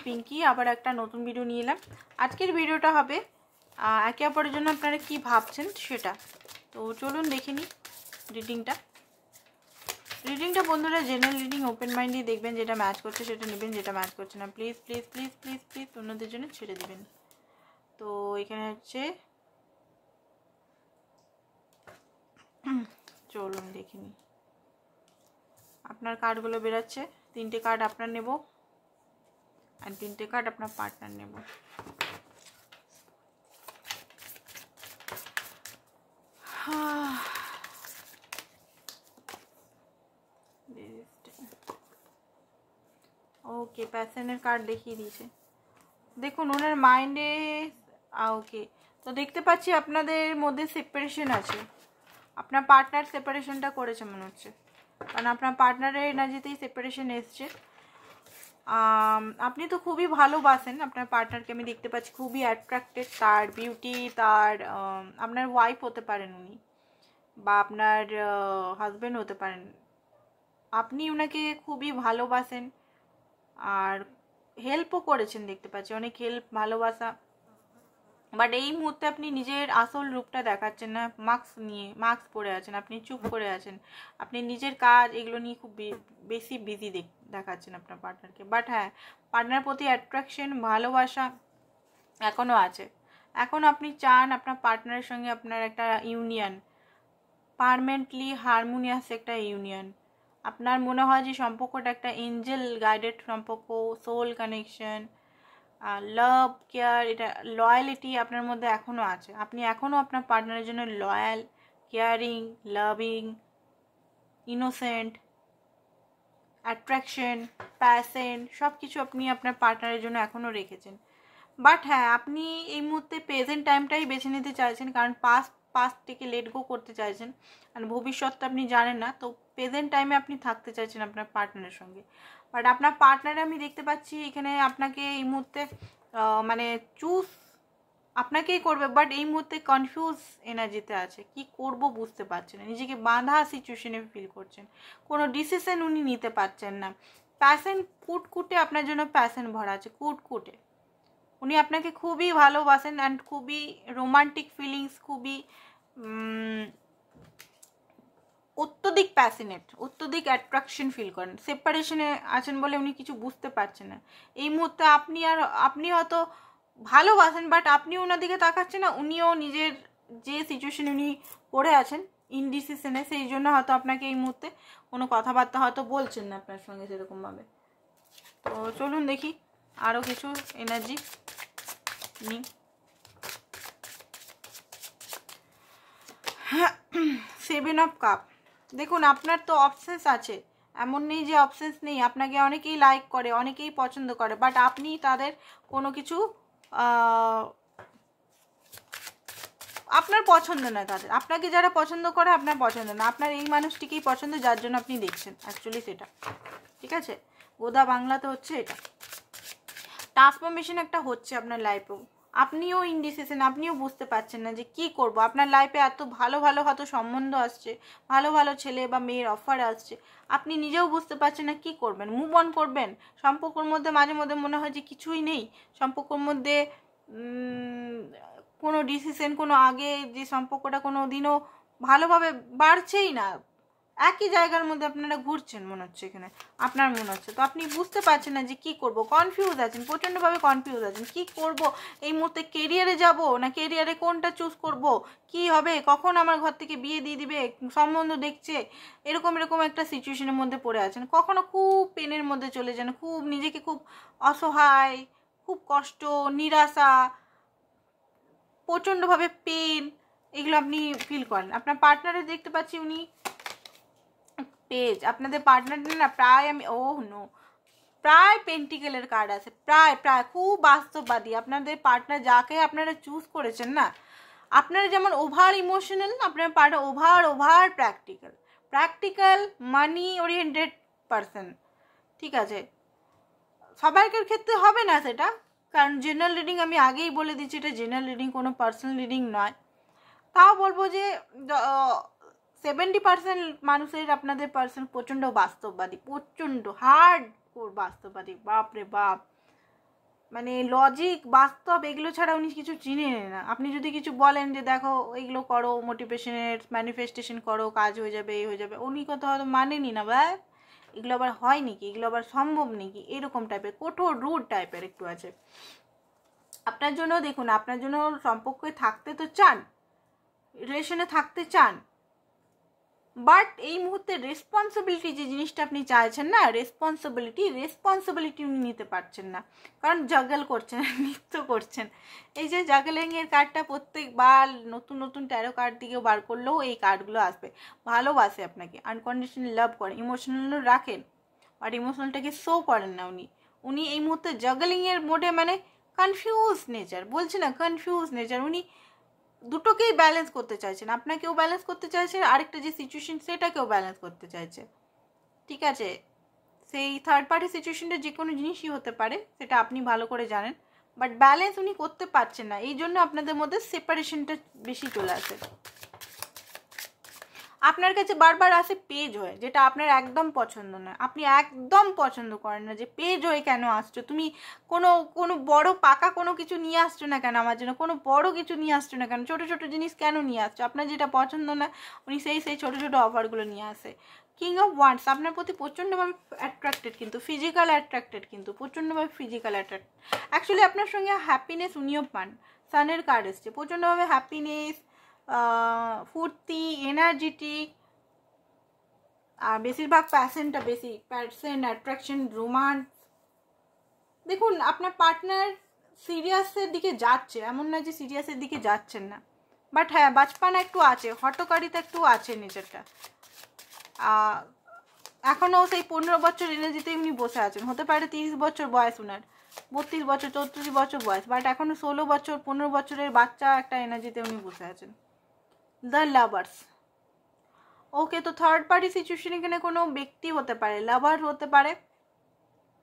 পিঙ্কি আবার একটা নতুন ভিডিও নিয়ে এলাম। আজকের ভিডিওটা হবে একে অপরের জন্য আপনারা কি ভাবছেন সেটা। তো চলুন দেখে নিই রিডিংটা বন্ধুরা জেনারেল রিডিং, ওপেন মাইন্ড দিয়ে দেখবেন, যেটা ম্যাচ করছে সেটা নেবেন, যেটা ম্যাচ করছে না please please please please please অন্যদের জন্য ছেড়ে দেবেন। তো এখানে হচ্ছে চলুন দেখে নিই। আপনার কার্ডগুলো বেরাচ্ছে, 3টে কার্ড আপনার নেব আর 3টে কার্ড আপনার পার্টনার নেব। ওকে, প্যাশনের কার্ড দেখিয়ে দিয়েছে। দেখুন ওনার মাইন্ডে ওকে, তো দেখতে পাচ্ছি আপনাদের মধ্যে সেপারেশন আছে। আপনার পার্টনার সেপারেশনটা করেছে মনে হচ্ছে, কারণ আপনার পার্টনারের এনার্জিতেই সেপারেশন এসছে। আপনি তো খুবই ভালোবাসেন আপনার পার্টনারকে, আমি দেখতে পাচ্ছি খুবই অ্যাট্রাক্টেড, তার বিউটি, তার আপনার ওয়াইফ হতে পারেন উনি, বা আপনার হাজব্যান্ড হতে পারেন। আপনি ওনাকে খুবই ভালোবাসেন আর হেল্পও করেছেন, দেখতে পাচ্ছি অনেক হেল্প, ভালোবাসা। বাট এই মুহূর্তে আপনি নিজের আসল রূপটা দেখাচ্ছেন না, মাস্ক পরে আছেন, আপনি চুপ করে আছেন, আপনি নিজের কাজ এগুলো নিয়ে খুব বেশি বিজি দেখাচ্ছেন আপনার পার্টনারকে। বাট হ্যাঁ, পার্টনার প্রতি অ্যাট্রাকশন, ভালোবাসা এখনও আছে। এখন আপনি চান আপনার পার্টনারের সঙ্গে আপনার একটা ইউনিয়ন, পারমানেন্টলি হারমোনিয়াস একটা ইউনিয়ন। আপনার মনে হয় যে সম্পর্কটা একটা এঞ্জেল গাইডেড সম্পর্ক, সোল কানেকশন, লাভ, কেয়ার, এটা লয়ালিটি আপনার মধ্যে এখনও আছে। আপনি এখনও আপনার পার্টনারের জন্য loyal, caring, loving, innocent, attraction, passion সব কিছু আপনি আপনার পার্টনারের জন্য এখনও রেখেছেন। বাট হ্যাঁ, আপনি এই মুহূর্তে প্রেজেন্ট টাইমটাই বেছে নিতে চাইছেন, কারণ পাস্টটিকে লেট গো করতে চাইছেন, আর ভবিষ্যৎটা আপনি জানেন না। তো প্রেজেন্ট টাইমে আপনি থাকতে চাইছেন আপনার পার্টনারের সঙ্গে। বাট আপনার পার্টনারে আমি দেখতে পাচ্ছি এখানে আপনাকে এই মুহূর্তে মানে চুজ আপনাকেই করবে, বাট এই মুহূর্তে কনফিউজ এনার্জিতে আছে, কি করব বুঝতে পারছেন না, নিজেকে বাঁধা সিচুয়েশনে ফিল করছেন, কোনো ডিসিশন উনি নিতে পারছেন না। প্যাশন কুটকুটে আপনার জন্য প্যাশন ভরা আছে, কুটকুটে। উনি আপনাকে খুবই ভালোবাসেন অ্যান্ড খুবই রোমান্টিক ফিলিংস, খুবই অত্যধিক প্যাশনেট, অত্যধিক অ্যাট্রাকশন ফিল করেন। সেপারেশনে আছেন বলে উনি কিছু বুঝতে পারছেন না এই মুহূর্তে। আপনি হয়তো ভালোবাসেন, বাট আপনি ওনার দিকে তাকাচ্ছেন না, উনিও নিজের যে সিচুয়েশনে উনি পড়ে আছেন ইনডিসিশনে, সেই জন্য হয়তো আপনাকে এই মুহূর্তে কোনো কথাবার্তা হয়তো বলছেন না আপনার সঙ্গে সেরকমভাবে। তো চলুন দেখি আরও কিছু এনার্জি নিই। 7 অফ কাপ। দেখুন আপনার তো অবসেস আছে, এমন নেই যে অবসেস নেই, আপনাকে অনেকেই লাইক করে, অনেকেই পছন্দ করে, বাট আপনি তাদের কোনো কিছু আপনার পছন্দ না, তাদের আপনাকে যারা পছন্দ করে আপনার পছন্দ না, আপনার এই মানুষটিকেই পছন্দ যার জন্য আপনি দেখছেন অ্যাকচুয়ালি সেটা। ঠিক আছে, গোদা বাংলাতে হচ্ছে এটা। ট্রান্সফরমেশন একটা হচ্ছে আপনার লাইফেও, আপনিও ইনডিসিশন, আপনিও বুঝতে পারছেন না যে কি করব। আপনার লাইফে এত ভালো ভালো হয়তো সম্বন্ধ আসছে, ভালো ভালো ছেলে বা মেয়ের অফার আসছে, আপনি নিজেও বুঝতে পারছেন না কি করবেন। মুভ অন করবেন, সম্পর্কের মধ্যে মাঝে মধ্যে মনে হয় যে কিছুই নেই সম্পর্কের মধ্যে, কোনো ডিসিশন, কোনো আগে যে সম্পর্কটা কোনো দিনও ভালোভাবে বাড়ছেই না, একই জায়গার মধ্যে আপনারা ঘুরছেন মনে হচ্ছে, এখানে আপনার মনে হচ্ছে। তো আপনি বুঝতে পারছেন না যে কি করব, কনফিউজ আছেন, প্রচণ্ডভাবে কনফিউজ আছেন, কি করব এই মুহূর্তে। কেরিয়ারে যাব না কেরিয়ারে কোনটা চুজ করব, কি হবে, কখন আমার ঘর থেকে বিয়ে দিয়ে দিবে, সম্বন্ধ দেখছে, এরকম একটা সিচুয়েশনের মধ্যে পড়ে আছেন। কখনো খুব পেনের মধ্যে চলে যান, খুব নিজেকে খুব অসহায়, খুব কষ্ট, নিরাশা, প্রচণ্ডভাবে পেন, এগুলো আপনি ফিল করেন। আপনার পার্টনারে দেখতে পাচ্ছি উনি পেজ, আপনাদের পার্টনার না প্রায় প্রায় পেন্টিকেলের কার্ড আছে, প্রায় খুব বাস্তববাদী। আপনাদের পার্টনার যাকে আপনারা চুজ করেছেন না, আপনারা যেমন ওভার ইমোশনাল, আপনার পার্টনার ওভার প্র্যাকটিক্যাল মানি ওরিয়েন্টেড পারসন। ঠিক আছে, সবাইকার ক্ষেত্রে হবে না সেটা, কারণ জেনারেল রিডিং আমি আগেই বলে দিচ্ছি, এটা জেনারেল রিডিং, কোনো পার্সোনাল রিডিং নয়। তাও বলবো যে 70% মানুষের, আপনাদের পার্সন প্রচণ্ড বাস্তববাদী, প্রচণ্ড হার্ড কোর বাস্তববাদী, বাপ রে বাপ। মানে লজিক বাস্তব এগুলো ছাড়া উনি কিছু চিনে না। আপনি যদি কিছু বলেন যে দেখো এইগুলো করো, মোটিভেশনের ম্যানিফেস্টেশন করো, কাজ হয়ে যাবে, এই হয়ে যাবে, উনি কথা হয়তো মানেনি না, বা এগুলো আবার হয় নাকি, এগুলো আবার সম্ভব নাকি, এরকম টাইপের কঠোর রুড টাইপের একটু আছে। আপনার জন্য দেখুন, আপনার জন্য সম্পর্কে থাকতে তো চান, রিলেশনে থাকতে চান, বাট এই মুহূর্তে রেসপন্সিবিলিটি যে জিনিসটা আপনি চাইছেন না, রেসপন্সিবিলিটি উনি নিতে পারছেন না, কারণ জাগল করছেন, নৃত্য করছেন। এই যে জাগলিংয়ের কার্ডটা প্রত্যেকবার নতুন নতুন ট্যারো কার্ড দিকেও বার করলেও এই কার্ডগুলো আসবে। ভালোবাসে আপনাকে, আনকন্ডিশনাল লাভ করেন, ইমোশনালও রাখেন, বাট ইমোশনালটাকে শো করেন না উনি এই মুহূর্তে জাগলিংয়ের মোডে, মানে কনফিউজ নেচার, বলছি না কনফিউজ নেচার। উনি দুটোকেই ব্যালেন্স করতে চাইছেন, আপনাকেও ব্যালেন্স করতে চাইছে, আরেকটা যে সিচুয়েশন সেটাকেও ব্যালেন্স করতে চাইছে, ঠিক আছে। সেই থার্ড পার্টি সিচুয়েশনটা যে কোনো জিনিসই হতে পারে, সেটা আপনি ভালো করে জানেন, বাট ব্যালেন্স উনি করতে পারছেন না, এই জন্য আপনাদের মধ্যে সেপারেশনটা বেশি চলে আসে। আপনার কাছে বারবার আসে পেজ হয়ে, যেটা আপনার একদম পছন্দ নয়, আপনি একদম পছন্দ করেন না যে পেজ হয়ে কেন আসছো তুমি, কোনো বড় পাকা কোনো কিছু নিয়ে আসছো না কেন আমার জন্য, কোনো বড় কিছু নিয়ে আসছো না কেন, ছোটো ছোটো জিনিস কেন নিয়ে আসছো, আপনার যেটা পছন্দ না উনি সেই ছোটো ছোটো অফারগুলো নিয়ে আসে। কিং অফ ওয়ান্ডস আপনার প্রতি প্রচণ্ডভাবে অ্যাট্রাক্টেড, কিন্তু ফিজিক্যাল অ্যাট্রাক্টেড, কিন্তু প্রচণ্ডভাবে ফিজিক্যাল অ্যাট্রাক্ট। অ্যাকচুয়ালি আপনার সঙ্গে হ্যাপিনেস উনিও পান, সানের কার্ড এসছে, প্রচণ্ডভাবে হ্যাপিনেস, ফুর্তি, এনার্জেটিক, আর বেশিরভাগ প্যাশন, অ্যাট্রাকশন, রোমান্স। দেখুন আপনার পার্টনার সিরিয়াসের দিকে যাচ্ছে, এমন না যে সিরিয়াসের দিকে যাচ্ছেন না, বাট হ্যাঁ বাচপানা একটু আছে, হটকারিতা একটু আছে নিজেরটা। এখনও সেই 15 বছর এনার্জিতে এমনি বসে আছেন, হতে পারে 30 বছর বয়স ওনার, 32 বছর 34 বছর বয়স, বাট এখনও 16 বছর 15 বছরের বাচ্চা একটা এনার্জিতে উনি বসে আছেন। দ্য লাভার্স, ওকে, তো থার্ড পার্টি সিচুয়েশন এখানে কোনো ব্যক্তি হতে পারে, লাভার হতে পারে,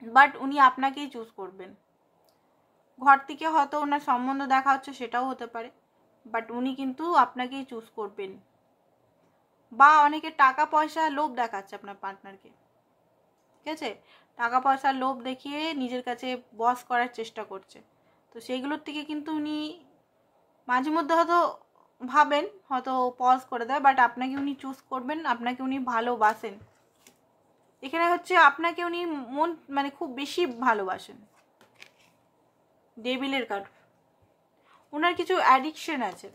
বাট উনি আপনাকেই চুজ করবেন। ঘর থেকে হয়তো ওনার সম্বন্ধ দেখা হচ্ছে, সেটাও হতে পারে, বাট উনি কিন্তু আপনাকেই চুজ করবেন। বা অনেকে টাকা পয়সা লোভ দেখাচ্ছে আপনার পার্টনারকে, ঠিক আছে, টাকা পয়সার লোভ দেখিয়ে নিজের কাছে বস করার চেষ্টা করছে, তো সেইগুলোর থেকে কিন্তু উনি মাঝে মধ্যে হয়তো ভাবেন, হয়তো পজ করে দেয়, বাট আপনাকে উনি চুজ করবেন, আপনাকে উনি ভালোবাসেন। এখানে হচ্ছে আপনাকে উনি মানে খুব বেশি ভালোবাসেন। ডেভিলের কার্ড, ওনার কিছু অ্যাডিকশন আছে,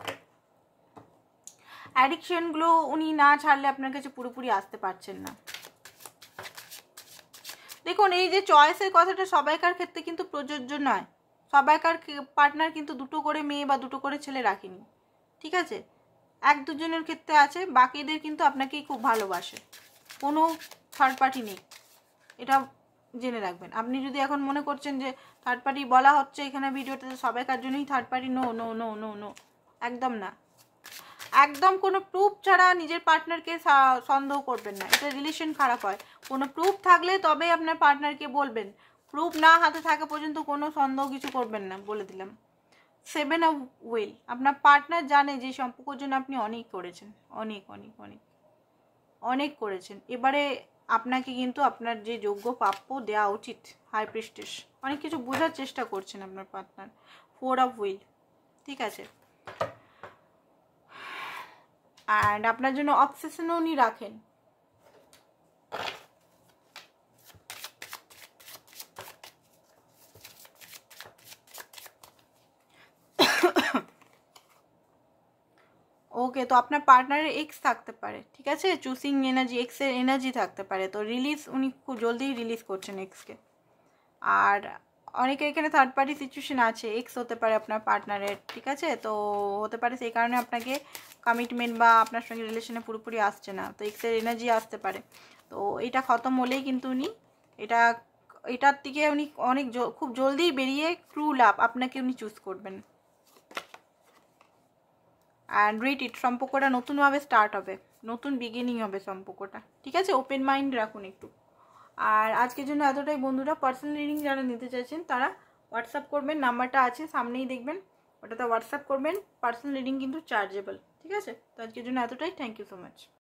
অ্যাডিকশনগুলো উনি না ছাড়লে আপনার কাছে পুরোপুরি আসতে পারছেন না। দেখুন এই যে চয়েসের কথাটা সবাইকার ক্ষেত্রে কিন্তু প্রযোজ্য নয়, সবাইকার পার্টনার কিন্তু দুটো করে মেয়ে বা দুটো করে ছেলে রাখেনি, ঠিক আছে, 1-2 জনের ক্ষেত্রে আছে, বাকিদের কিন্তু আপনাকেই খুব ভালোবাসে, কোনো থার্ড পার্টি নেই, এটা জেনে রাখবেন। আপনি যদি এখন মনে করছেন যে থার্ড পার্টি বলা হচ্ছে এখানে ভিডিওতে, সবাইকার জন্যই third party, no no no no no, একদম না, একদম কোনো প্রুফ ছাড়া নিজের পার্টনারকে সন্দেহ করবেন না, এটা রিলেশন খারাপ হয়। কোনো প্রুফ থাকলে তবে আপনার পার্টনারকে বলবেন, প্রুফ না হাতে থাকা পর্যন্ত কোনো সন্দেহ কিছু করবেন না, বলে দিলাম। 7 অফ হুইল, আপনার পার্টনার জানে যে সম্পর্কের জন্য আপনি অনেক করেছেন, অনেক অনেক অনেক অনেক করেছেন, এবারে আপনাকে কিন্তু আপনার যে যোগ্য প্রাপ্য দেওয়া উচিত। হাই প্রিস্টেস, অনেক কিছু বোঝার চেষ্টা করছেন আপনার পার্টনার। 4 অফ হুইল, ঠিক আছে, অ্যান্ড আপনার জন্য অবসেশনও উনি রাখেন। ওকে, তো আপনার পার্টনারের এক্স থাকতে পারে, ঠিক আছে, চুজিং এনার্জি, এক্সের এনার্জি থাকতে পারে, তো রিলিজ উনি খুব জলদিই রিলিজ করছেন এক্সকে। আর অনেকে এখানে থার্ড পার্টি সিচুয়েশন আছে, এক্স হতে পারে আপনার পার্টনারের, ঠিক আছে, তো হতে পারে সেই কারণে আপনাকে কমিটমেন্ট বা আপনার সঙ্গে রিলেশনে পুরোপুরি আসছে না, তো এক্সের এনার্জি আসতে পারে। তো এটা খতম হলেই কিন্তু উনি এটার থেকে উনি খুব জলদি বেরিয়ে ট্রু লাভ আপনাকে উনি চুজ করবেন। অ্যান্ড রিড ইট, সম্পর্কটা নতুনভাবে স্টার্ট হবে, নতুন বিগিনিং হবে সম্পর্কটা, ঠিক আছে, ওপেন মাইন্ড রাখুন একটু। আর আজকের জন্য এতটাই বন্ধুরা। পার্সোনাল রিডিং যারা নিতে চাইছেন তারা হোয়াটসঅ্যাপ করবেন, নাম্বারটা আছে সামনেই দেখবেন, ওটাতে হোয়াটসঅ্যাপ করবেন। পার্সোনাল রিডিং কিন্তু চার্জেবল, ঠিক আছে। তো আজকের জন্য এতটাই, থ্যাংক ইউ সো মাচ।